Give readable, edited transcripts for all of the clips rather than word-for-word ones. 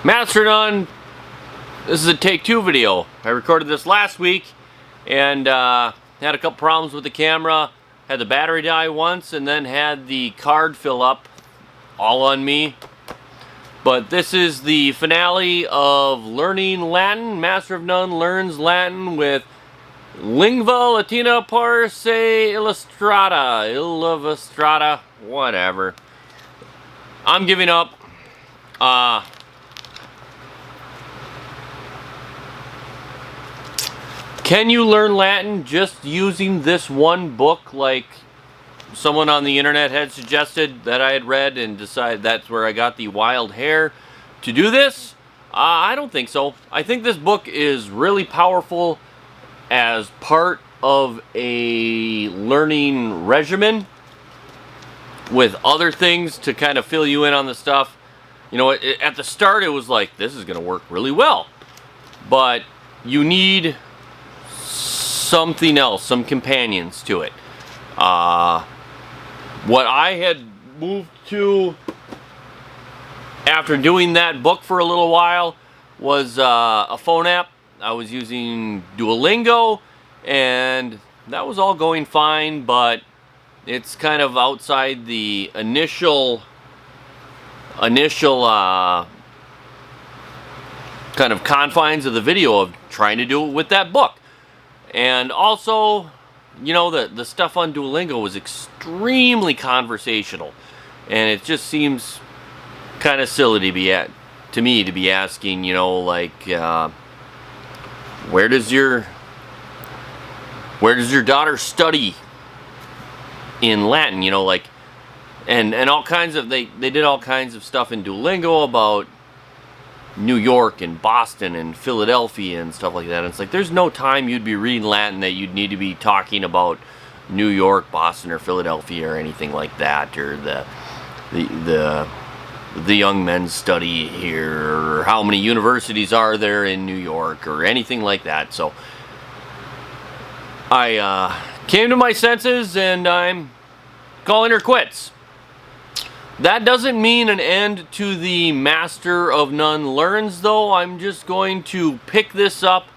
Master None, this is a take two video. I recorded this last week and had a couple problems with the camera. Had the battery die once and then had the card fill up, all on me. But this is the finale of learning Latin. Master of None learns Latin with Lingva Latina Parse Illustrata, whatever. I'm giving up. Can you learn Latin just using this one book, like someone on the internet had suggested that I had read and decided that's where I got the wild hair to do this? I don't think so. I think this book is really powerful as part of a learning regimen with other things to kind of fill you in on the stuff. You know, at the start it was like, this is going to work really well. But you need something else, some companions to it. What I had moved to after doing that book for a little while was a phone app. I was using Duolingo and that was all going fine, but it's kind of outside the initial kind of confines of the video of trying to do it with that book. And also, you know, the stuff on Duolingo was extremely conversational, and it just seems kind of silly to me to be asking, you know, like, where does your daughter study in Latin? You know, like, and all kinds of they did all kinds of stuff in Duolingo about New York and Boston and Philadelphia and stuff like that. And it's like, there's no time you'd be reading Latin that you'd need to be talking about New York, Boston, or Philadelphia or anything like that, or the young men's study here, or how many universities are there in New York, or anything like that. So I came to my senses and I'm calling her quits. That doesn't mean an end to the Master of None Learns, though. I'm just going to pick this up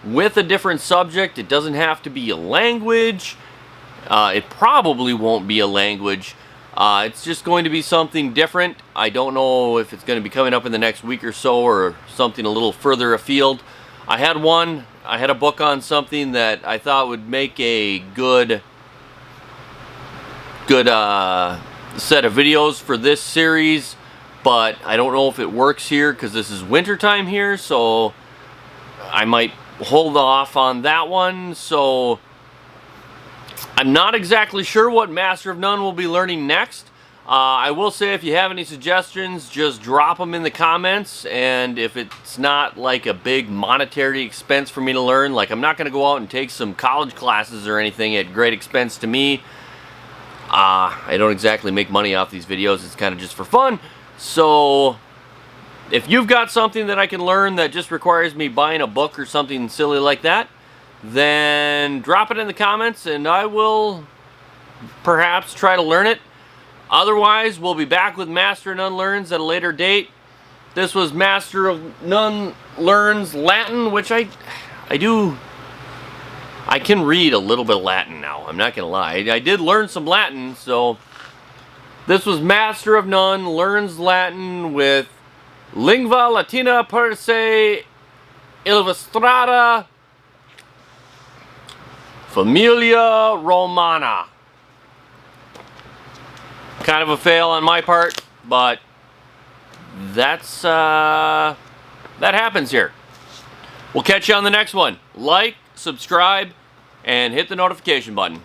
with a different subject. It doesn't have to be a language. It probably won't be a language. It's just going to be something different. I don't know if it's going to be coming up in the next week or so, or something a little further afield. I had a book on something that I thought would make a good set of videos for this series, but I don't know if it works here because this is wintertime here, so I might hold off on that one. So I'm not exactly sure what Master of None will be learning next. I will say, if you have any suggestions, just drop them in the comments, and if it's not like a big monetary expense for me to learn, like I'm not going to go out and take some college classes or anything at great expense to me. I don't exactly make money off these videos. It's kind of just for fun. So if you've got something that I can learn that just requires me buying a book or something silly like that, then drop it in the comments and I will perhaps try to learn it. Otherwise, we'll be back with Master of None Learns at a later date. This was Master of None Learns Latin, which I can read a little bit of Latin now, I'm not going to lie. I did learn some Latin, so this was Master of None Learns Latin with Lingva Latina Parse Illustrata Familia Romana. Kind of a fail on my part, but that happens here. We'll catch you on the next one. Like, subscribe, and hit the notification button.